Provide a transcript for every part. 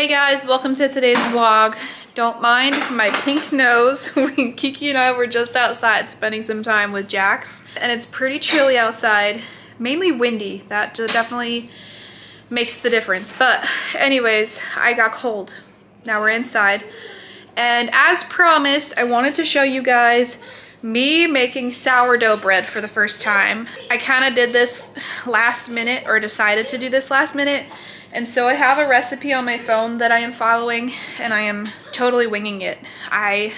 Hey guys, welcome to today's vlog. Don't mind my pink nose. Kiki and I were just outside spending some time with Jax, and it's pretty chilly outside, mainly windy. That definitely makes the difference. But anyways, I got cold. Now we're inside. And as promised, I wanted to show you guys me making sourdough bread for the first time. I kind of did this last minute, or decided to do this last minute. And so I have a recipe on my phone that I am following, and I am totally winging it. I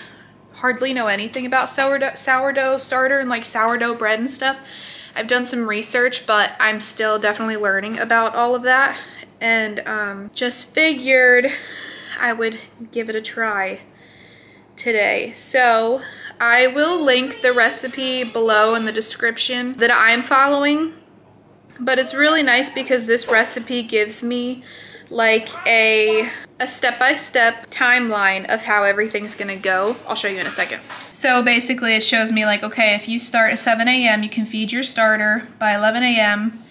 hardly know anything about sourdough starter and like sourdough bread and stuff. I've done some research, but I'm still definitely learning about all of that. And just figured I would give it a try today. So I will link the recipe below in the description that I'm following. But it's really nice because this recipe gives me like a step-by-step timeline of how everything's gonna go. I'll show you in a second. So basically it shows me like, okay, if you start at 7 a.m. you can feed your starter. By 11 a.m.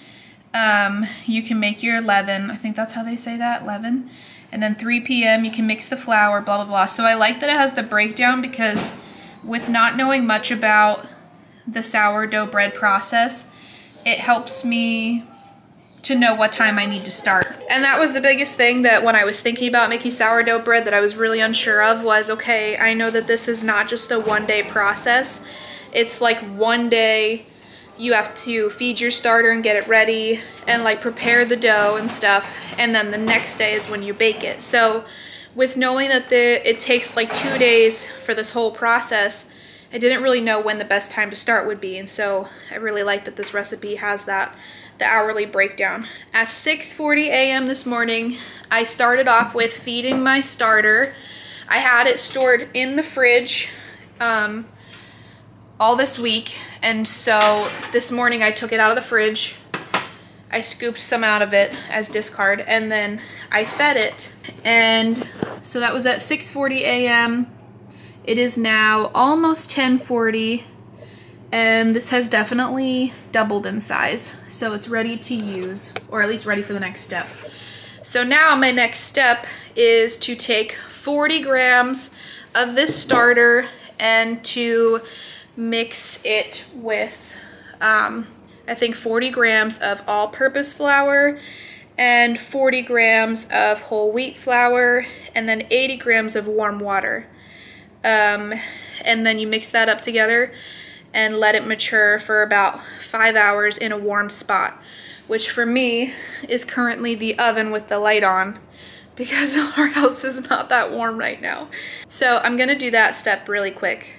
You can make your leaven. I think that's how they say that, leaven. And then 3 p.m. you can mix the flour, blah, blah, blah. So I like that it has the breakdown because with not knowing much about the sourdough bread process, it helps me to know what time I need to start. And that was the biggest thing that when I was thinking about making sourdough bread that I was really unsure of was, okay, I know that this is not just a one-day process. It's like one day you have to feed your starter and get it ready and like prepare the dough and stuff, and then the next day is when you bake it. So with knowing that it takes like 2 days for this whole process, I didn't really know when the best time to start would be, and so I really like that this recipe has that, the hourly breakdown. At 6:40 a.m. this morning, I started off with feeding my starter. I had it stored in the fridge all this week, and so this morning I took it out of the fridge. I scooped some out of it as discard, and then I fed it. And so that was at 6:40 a.m. It is now almost 10:40, and this has definitely doubled in size. So it's ready to use, or at least ready for the next step. So now my next step is to take 40 grams of this starter and to mix it with, I think 40 grams of all-purpose flour and 40 grams of whole wheat flour, and then 80 grams of warm water. And then you mix that up together and let it mature for about 5 hours in a warm spot, which for me is currently the oven with the light on because our house is not that warm right now. So I'm gonna do that step really quick.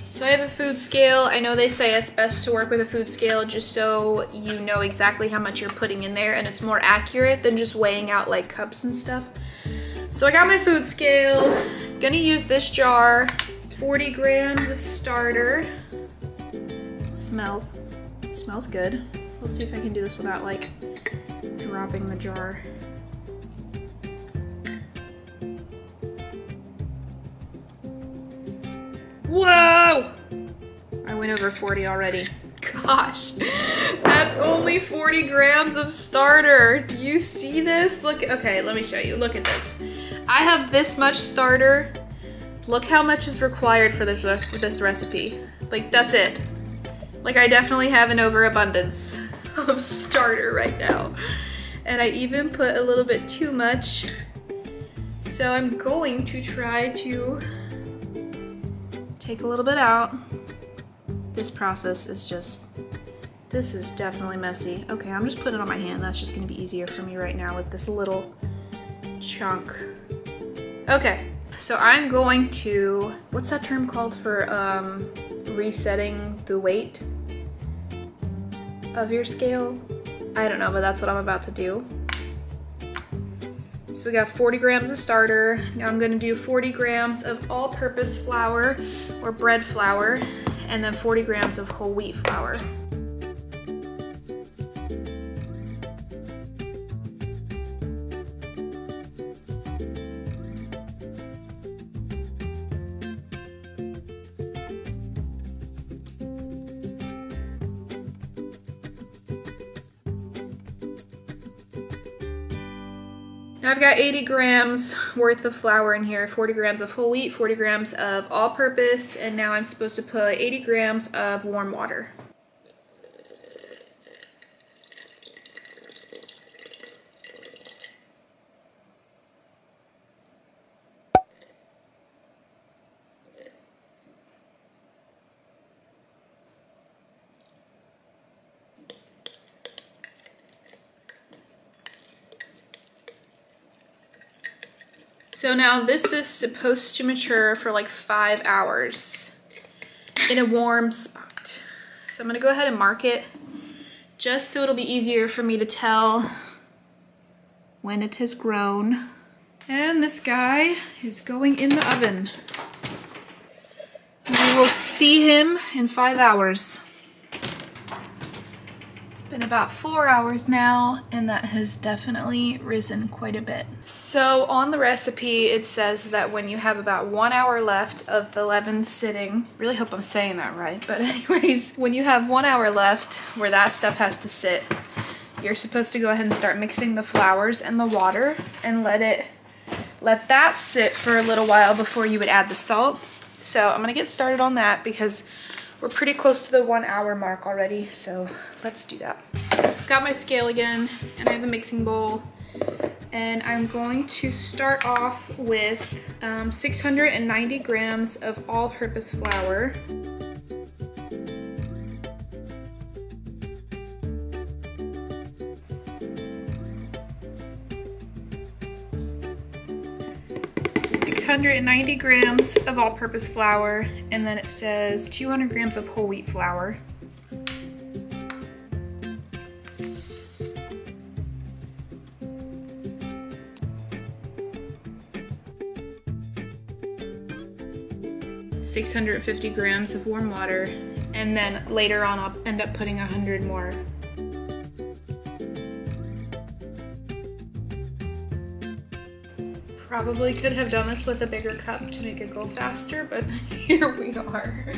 So I have a food scale. I know they say it's best to work with a food scale just so you know exactly how much you're putting in there, and it's more accurate than just weighing out like cups and stuff. So I got my food scale. Gonna use this jar. 40 grams of starter. It smells good. We'll see if I can do this without like dropping the jar. Whoa! I went over 40 already. Gosh, that's only 40 grams of starter. Do you see this? Look, okay, let me show you. Look at this. I have this much starter. Look how much is required for this recipe. Like, that's it. Like, I definitely have an overabundance of starter right now. And I even put a little bit too much. So I'm going to try to take a little bit out. This process is just, this is definitely messy. Okay, I'm just putting it on my hand. That's just gonna be easier for me right now with this little chunk. Okay, so I'm going to, what's that term called for resetting the weight of your scale? I don't know, but that's what I'm about to do. So we got 40 grams of starter. Now I'm gonna do 40 grams of all-purpose flour or bread flour, and then 40 grams of whole wheat flour. Now I've got 80 grams worth of flour in here, 40 grams of whole wheat, 40 grams of all-purpose, and now I'm supposed to put 80 grams of warm water. So now this is supposed to mature for like 5 hours in a warm spot. So I'm gonna go ahead and mark it just so it'll be easier for me to tell when it has grown. And this guy is going in the oven. We will see him in 5 hours. Been about 4 hours now, and that has definitely risen quite a bit. So on the recipe it says that when you have about 1 hour left of the leaven sitting, really hope I'm saying that right, but anyways, when you have 1 hour left where that stuff has to sit, you're supposed to go ahead and start mixing the flours and the water and let that sit for a little while before you would add the salt. So I'm gonna get started on that because we're pretty close to the 1 hour mark already, so let's do that. Got my scale again, and I have a mixing bowl, and I'm going to start off with 690 grams of all-purpose flour. .90 grams of all-purpose flour, and then it says 200 grams of whole wheat flour. .650 grams of warm water, and then later on I'll end up putting 100 more. Probably could have done this with a bigger cup to make it go faster, but here we are.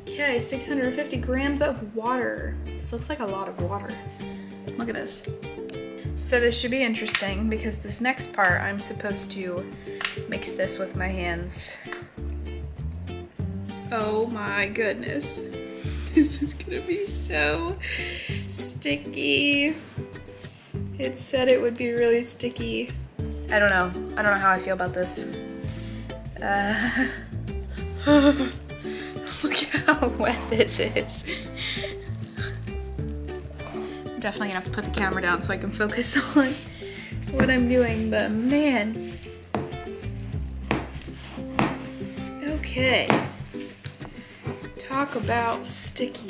Okay, 650 grams of water. This looks like a lot of water. Look at this. So this should be interesting because this next part I'm supposed to mix this with my hands. Oh my goodness. This is gonna be so sticky. It said it would be really sticky. I don't know. I don't know how I feel about this. Look how wet this is. I'm definitely gonna have to put the camera down so I can focus on what I'm doing, but man. Okay. Talk about sticky.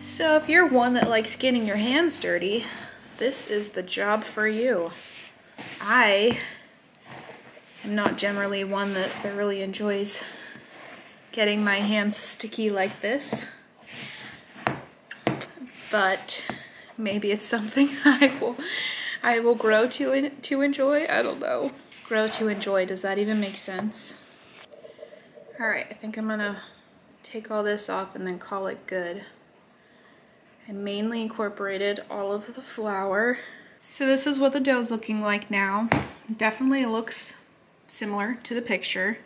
So if you're one that likes getting your hands dirty, this is the job for you. I am not generally one that thoroughly enjoys getting my hands sticky like this, but maybe it's something I will grow to enjoy. I don't know. Grow to enjoy, does that even make sense? All right, I think I'm gonna take all this off and then call it good. I mainly incorporated all of the flour. So this is what the dough's looking like now. Definitely looks similar to the picture.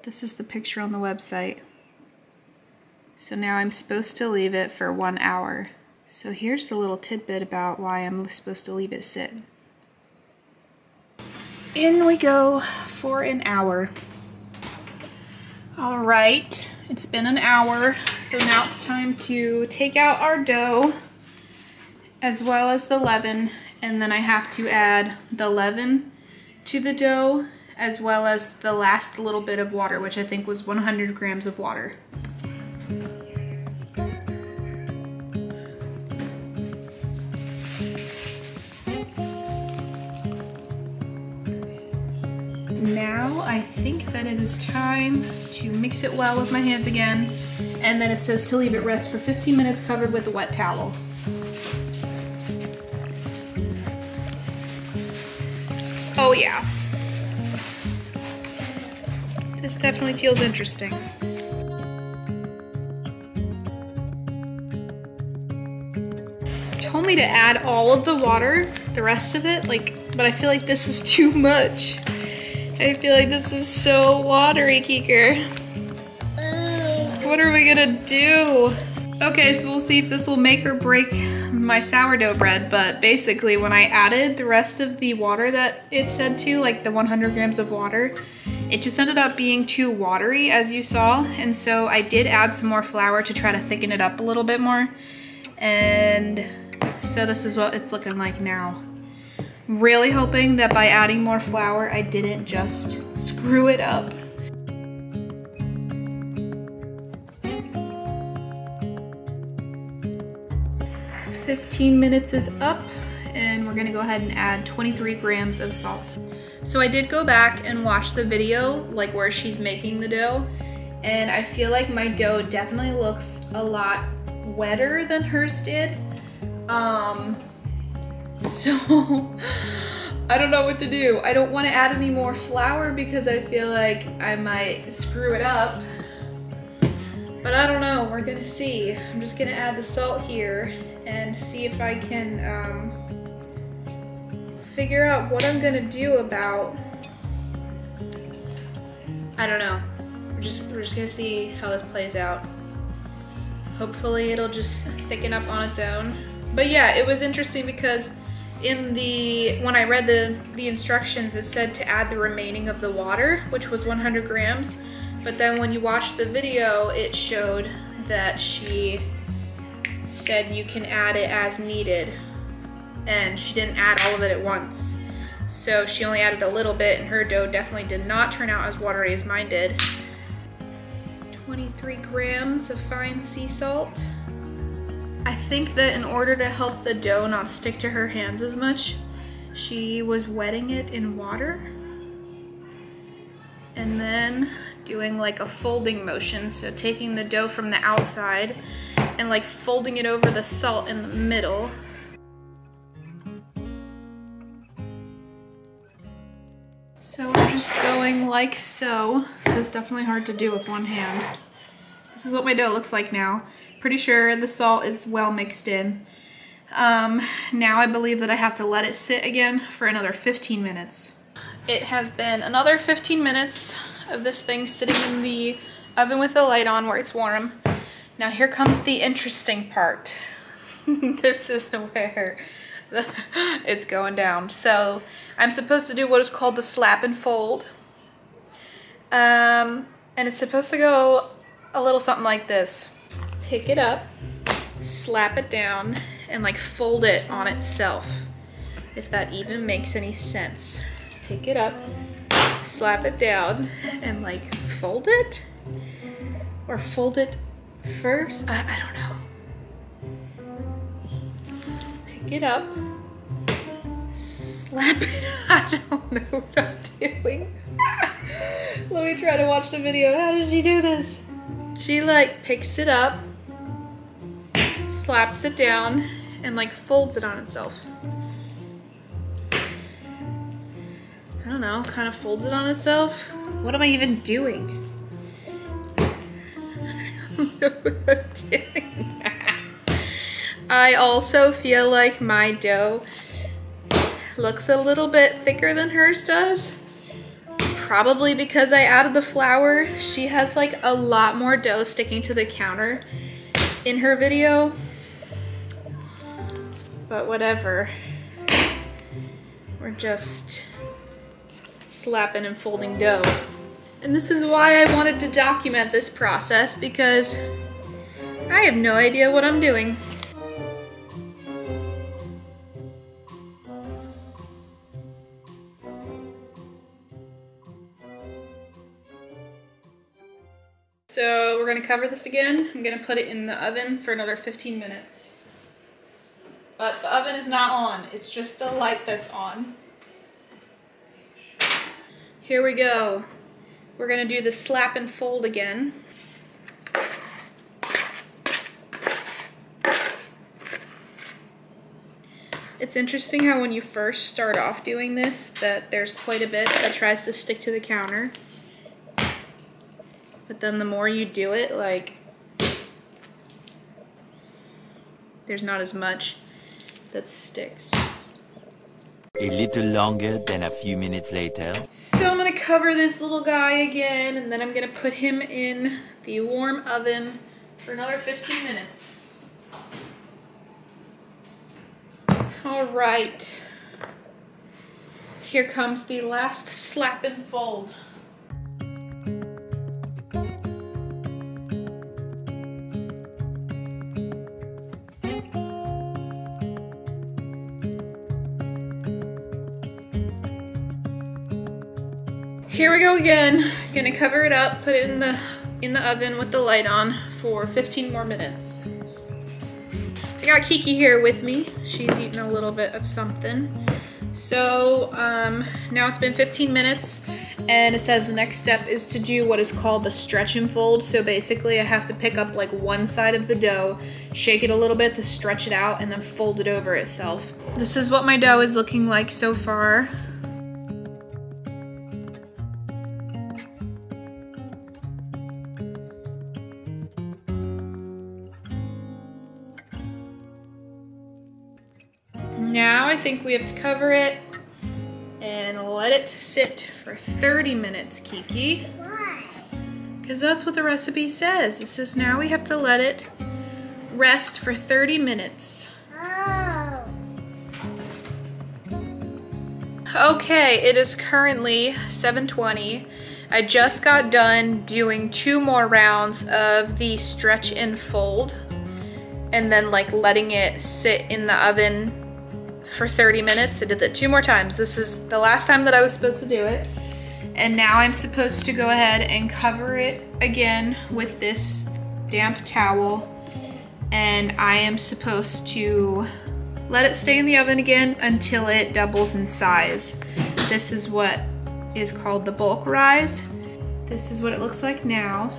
This is the picture on the website. So now I'm supposed to leave it for 1 hour. So here's the little tidbit about why I'm supposed to leave it sit. In we go for an hour. All right, it's been an hour, so now it's time to take out our dough as well as the leaven, and then I have to add the leaven to the dough as well as the last little bit of water, which I think was 100 grams of water. Now I think that it is time to mix it well with my hands again, and then it says to leave it rest for 15 minutes covered with a wet towel. Oh yeah. This definitely feels interesting. Told me to add all of the water, the rest of it, but I feel like this is too much. I feel like this is so watery, Keeker. What are we gonna do? Okay, so we'll see if this will make or break my sourdough bread, but basically when I added the rest of the water that it said to, like the 100 grams of water, it just ended up being too watery, as you saw, and so I did add some more flour to try to thicken it up a little bit more, and so this is what it's looking like now. Really hoping that by adding more flour, I didn't just screw it up. 15 minutes is up, and we're gonna go ahead and add 23 grams of salt. So I did go back and watch the video, like where she's making the dough, and I feel like my dough definitely looks a lot wetter than hers did. So I don't know what to do. I don't want to add any more flour because I feel like I might screw it up. But I don't know, we're gonna see. I'm just gonna add the salt here and see if I can figure out what I'm gonna do about, I don't know. We're just gonna see how this plays out. Hopefully it'll just thicken up on its own. But yeah, it was interesting because when I read the instructions, it said to add the remaining of the water, which was 100 grams. But then when you watch the video, it showed that she said you can add it as needed. And she didn't add all of it at once. So she only added a little bit, and her dough definitely did not turn out as watery as mine did. 23 grams of fine sea salt. I think that in order to help the dough not stick to her hands as much, she was wetting it in water and then doing like a folding motion. So taking the dough from the outside and like folding it over the salt in the middle. So I'm just going like so. So it's definitely hard to do with one hand. This is what my dough looks like now. Pretty sure the salt is well mixed in. Now I believe that I have to let it sit again for another 15 minutes. It has been another 15 minutes of this thing sitting in the oven with the light on where it's warm. Now here comes the interesting part. This is where it's going down. So I'm supposed to do what is called the slap and fold. And it's supposed to go a little something like this. Pick it up, slap it down, and like fold it on itself, if that even makes any sense. Pick it up, slap it down, and like fold it? Or fold it first? I don't know. Pick it up, slap it. I don't know what I'm doing. Let me try to watch the video. How did she do this? She like picks it up, slaps it down, and like folds it on itself. I don't know, kind of folds it on itself. What am I even doing? I don't know what I'm doing. I also feel like my dough looks a little bit thicker than hers does. Probably because I added the flour. She has like a lot more dough sticking to the counter in her video. But whatever. We're just slapping and folding dough. And this is why I wanted to document this process, because I have no idea what I'm doing. So we're gonna cover this again. I'm gonna put it in the oven for another 15 minutes. But the oven is not on, it's just the light that's on. Here we go. We're gonna do the slap and fold again. It's interesting how when you first start off doing this, that there's quite a bit that tries to stick to the counter. but then the more you do it, like, there's not as much that sticks. A little longer than a few minutes later. So I'm gonna cover this little guy again, and then I'm gonna put him in the warm oven for another 15 minutes. All right. Here comes the last slap and fold. Here we go again. Gonna cover it up, put it in the oven with the light on for 15 more minutes. I got Kiki here with me. She's eating a little bit of something. So now it's been 15 minutes, and it says the next step is to do what is called the stretch and fold. So basically I have to pick up like one side of the dough, shake it a little bit to stretch it out, and then fold it over itself. This is what my dough is looking like so far. Now I think we have to cover it and let it sit for 30 minutes, Kiki. Why? Because that's what the recipe says. It says now we have to let it rest for 30 minutes. Oh. Okay, it is currently 7:20. I just got done doing 2 more rounds of the stretch and fold, and then like letting it sit in the oven for 30 minutes. I did that 2 more times. This is the last time that I was supposed to do it. And now I'm supposed to go ahead and cover it again with this damp towel. And I am supposed to let it stay in the oven again until it doubles in size. This is what is called the bulk rise. This is what it looks like now.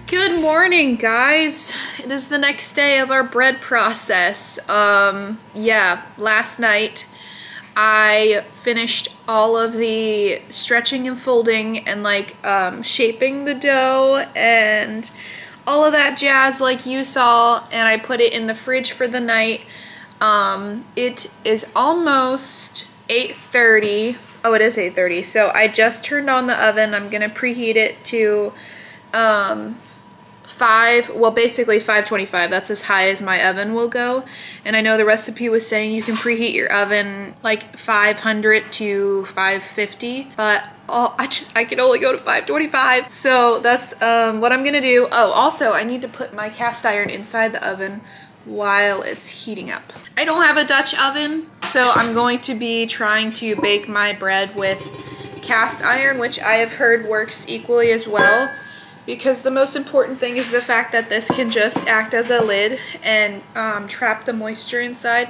Good morning, guys. It is the next day of our bread process. Yeah, last night I finished all of the stretching and folding and like shaping the dough and all of that jazz like you saw, and I put it in the fridge for the night. It is almost 8:30. Oh, it is 8:30. So I just turned on the oven. I'm gonna preheat it to basically 525. That's as high as my oven will go. And I know the recipe was saying you can preheat your oven like 500 to 550, but I can only go to 525. So that's what I'm gonna do. Oh, also I need to put my cast iron inside the oven while it's heating up. I don't have a Dutch oven, so I'm going to be trying to bake my bread with cast iron, which I have heard works equally as well, because the most important thing is the fact that this can just act as a lid and trap the moisture inside,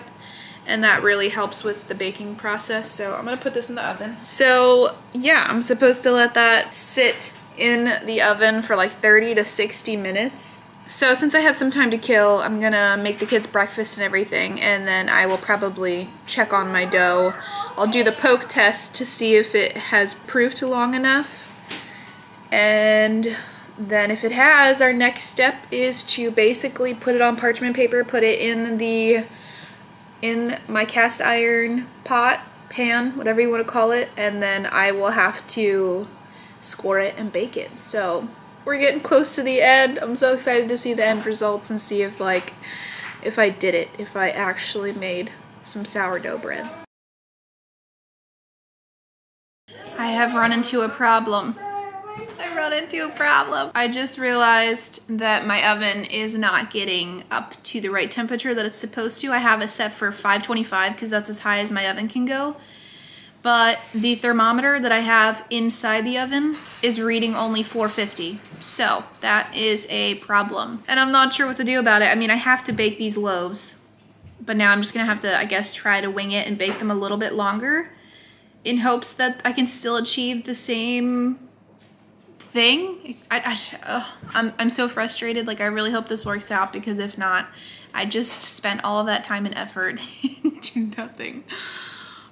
and that really helps with the baking process. So I'm gonna put this in the oven. So yeah, I'm supposed to let that sit in the oven for like 30 to 60 minutes. So since I have some time to kill, I'm gonna make the kids breakfast and everything, and then I will probably check on my dough. I'll do the poke test to see if it has proofed long enough. And then if it has, our next step is to basically put it on parchment paper, put it in my cast iron pot, pan, whatever you want to call it, and then I will have to score it and bake it. So we're getting close to the end. I'm so excited to see the end results and see if I did it, if I actually made some sourdough bread. I have run into a problem. I just realized that my oven is not getting up to the right temperature that it's supposed to. I have it set for 525 because that's as high as my oven can go. But the thermometer that I have inside the oven is reading only 450. So that is a problem. And I'm not sure what to do about it. I mean, I have to bake these loaves, but now I'm just gonna have to, I guess, try to wing it and bake them a little bit longer in hopes that I can still achieve the same thing. I'm so frustrated. Like, I really hope this works out, because if not, I just spent all of that time and effort into nothing.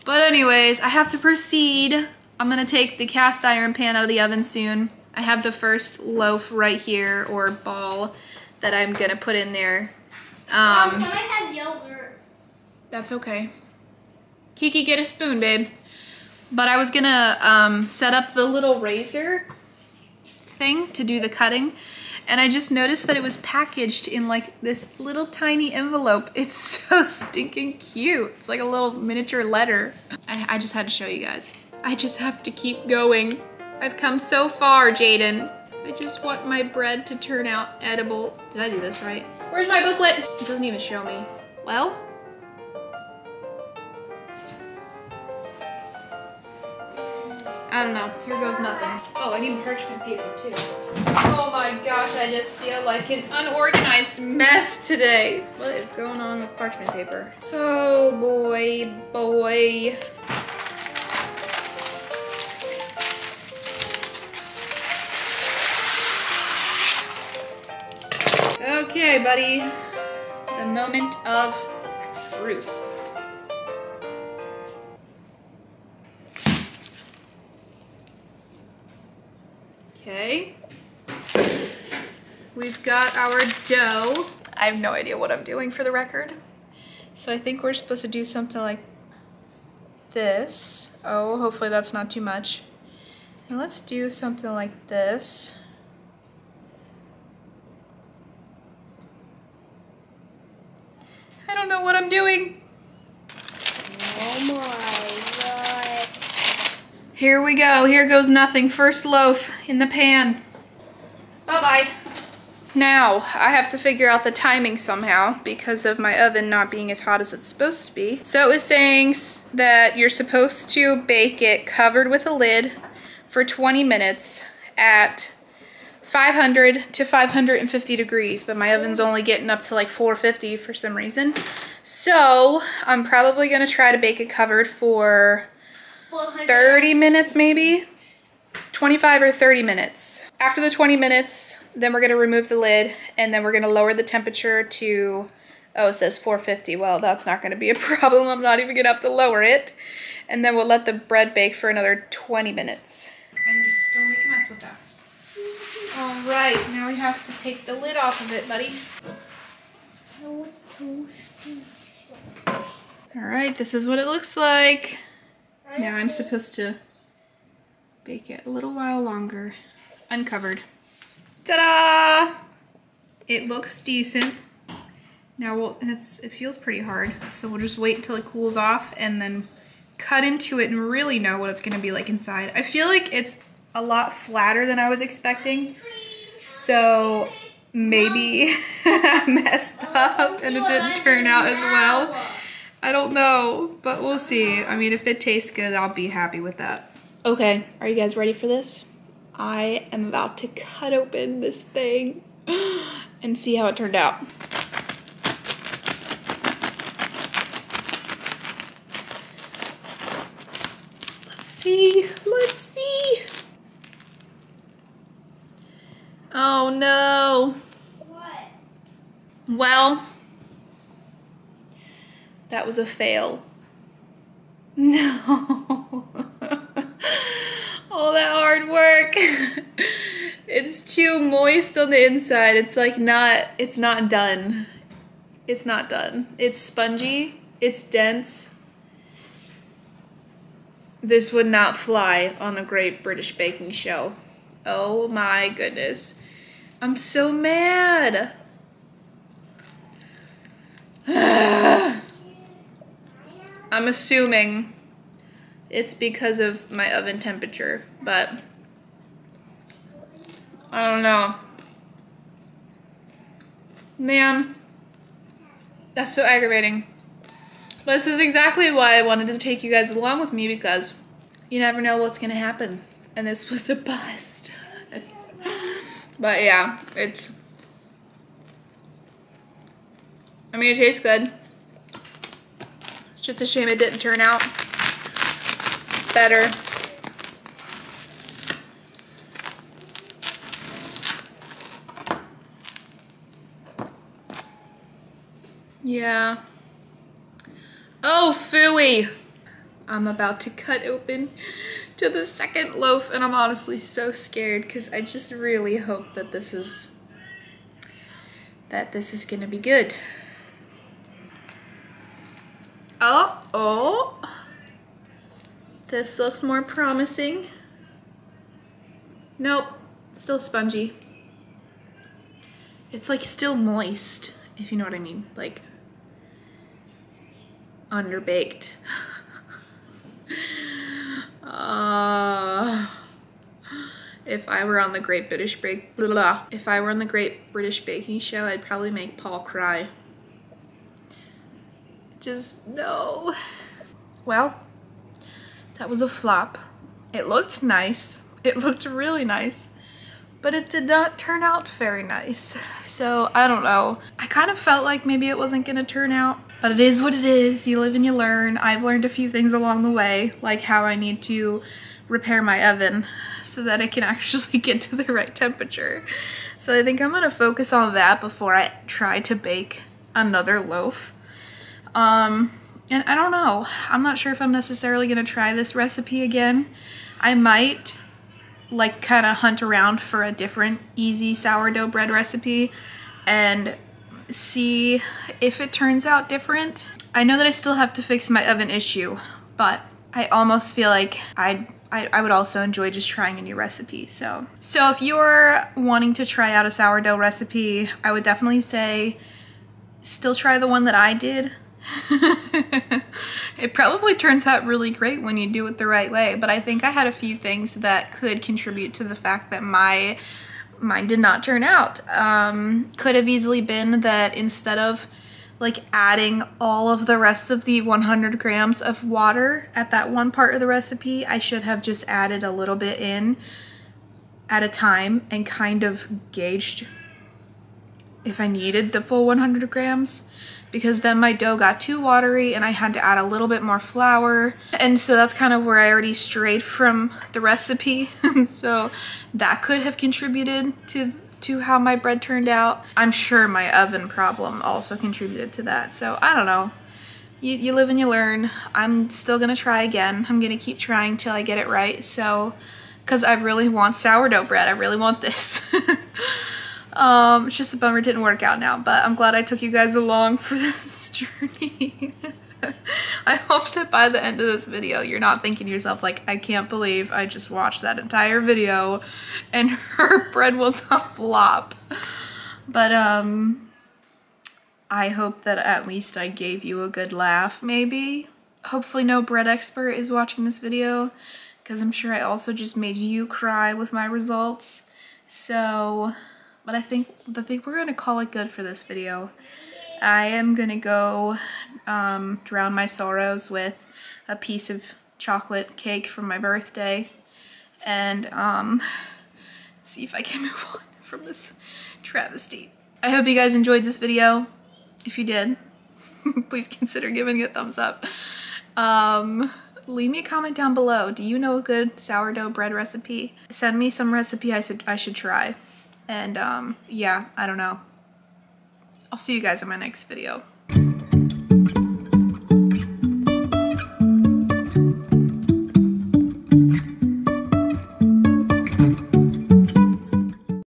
But anyways, I have to proceed. I'm gonna take the cast iron pan out of the oven soon. I have the first loaf right here, or ball, that I'm gonna put in there. Somebody has yogurt. That's okay. Kiki, get a spoon, babe. But I was gonna set up the little razor thing to do the cutting, and I just noticed that it was packaged in like this little tiny envelope. It's so stinking cute. It's like a little miniature letter. I just had to show you guys. I just have to keep going. I've come so far, Jaden. I just want my bread to turn out edible. Did I do this right? Where's my booklet? It doesn't even show me. Well, I don't know. Here goes nothing. Oh, I need parchment paper too. Oh my gosh, I just feel like an unorganized mess today. What is going on with parchment paper? Oh boy, boy. Okay, buddy. The moment of truth. Okay, we've got our dough. I have no idea what I'm doing, for the record. So I think we're supposed to do something like this. Oh, hopefully that's not too much. And let's do something like this. I don't know what I'm doing. Oh my god. Here we go. Here goes nothing. First loaf in the pan. Bye-bye. Now, I have to figure out the timing somehow because of my oven not being as hot as it's supposed to be. So it was saying that you're supposed to bake it covered with a lid for 20 minutes at 500 to 550 degrees, but my oven's only getting up to like 450 for some reason. So I'm probably gonna try to bake it covered for 30 minutes maybe, 25 or 30 minutes. After the 20 minutes, then we're gonna remove the lid, and then we're gonna lower the temperature to, oh, it says 450. Well, that's not gonna be a problem. I'm not even gonna have to lower it. And then we'll let the bread bake for another 20 minutes. And don't make a mess with that. All right, now we have to take the lid off of it, buddy. All right, this is what it looks like. Now I'm supposed to bake it a little while longer, uncovered. Ta-da! It looks decent. Now it feels pretty hard, so we'll just wait until it cools off and then cut into it and really know what it's gonna be like inside. I feel like it's a lot flatter than I was expecting, so maybe I messed up and it didn't turn out as well. I don't know, but we'll see. I mean, if it tastes good, I'll be happy with that. Okay, are you guys ready for this? I am about to cut open this thing and see how it turned out. Let's see. Oh no. What? Well, that was a fail. No. All that hard work. It's too moist on the inside. It's like it's not done. It's not done. It's spongy. It's dense. This would not fly on a Great British Baking Show. Oh my goodness. I'm so mad. I'm assuming it's because of my oven temperature, but I don't know. Man, that's so aggravating. But this is exactly why I wanted to take you guys along with me, because you never know what's gonna happen. And this was a bust. But yeah, it tastes good. It's just a shame it didn't turn out better. Yeah. Oh, phooey! I'm about to cut open to the second loaf, and I'm honestly so scared because I just really hope that this is gonna be good. Oh, this looks more promising. Nope, still spongy. It's like still moist, if you know what I mean, like underbaked. If I were on the Great British Baking Show, I'd probably make Paul cry. Just no. Well, that was a flop. It looked nice. It looked really nice, but it did not turn out very nice. So I don't know. I kind of felt like maybe it wasn't gonna turn out, but it is what it is. You live and you learn. I've learned a few things along the way, like how I need to repair my oven so that it can actually get to the right temperature. So I think I'm gonna focus on that before I try to bake another loaf. And I don't know. I'm not sure if I'm necessarily gonna try this recipe again. I might like kind of hunt around for a different easy sourdough bread recipe and see if it turns out different. I know that I still have to fix my oven issue, but I almost feel like I would also enjoy just trying a new recipe. So if you're wanting to try out a sourdough recipe, I would definitely say still try the one that I did. It probably turns out really great when you do it the right way, but I think I had a few things that could contribute to the fact that mine did not turn out. Could have easily been that instead of like adding all of the rest of the 100 grams of water at that one part of the recipe, I should have just added a little bit in at a time and kind of gauged if I needed the full 100 grams, because then my dough got too watery and I had to add a little bit more flour. And so that's kind of where I already strayed from the recipe. So that could have contributed to how my bread turned out. I'm sure my oven problem also contributed to that. So I don't know. You live and you learn. I'm still gonna try again. I'm gonna keep trying till I get it right. So, cause I really want sourdough bread. I really want this. It's just a bummer it didn't work out now, but I'm glad I took you guys along for this journey. I hope that by the end of this video, you're not thinking to yourself like, I can't believe I just watched that entire video and her bread was a flop. But I hope that at least I gave you a good laugh, maybe. Hopefully no bread expert is watching this video, because I'm sure I also just made you cry with my results. So, but I think we're gonna call it good for this video. I am gonna go drown my sorrows with a piece of chocolate cake for my birthday, and see if I can move on from this travesty. I hope you guys enjoyed this video. If you did, please consider giving it a thumbs up. Leave me a comment down below. Do you know a good sourdough bread recipe? Send me some recipe I should try. And yeah, I don't know. I'll see you guys in my next video.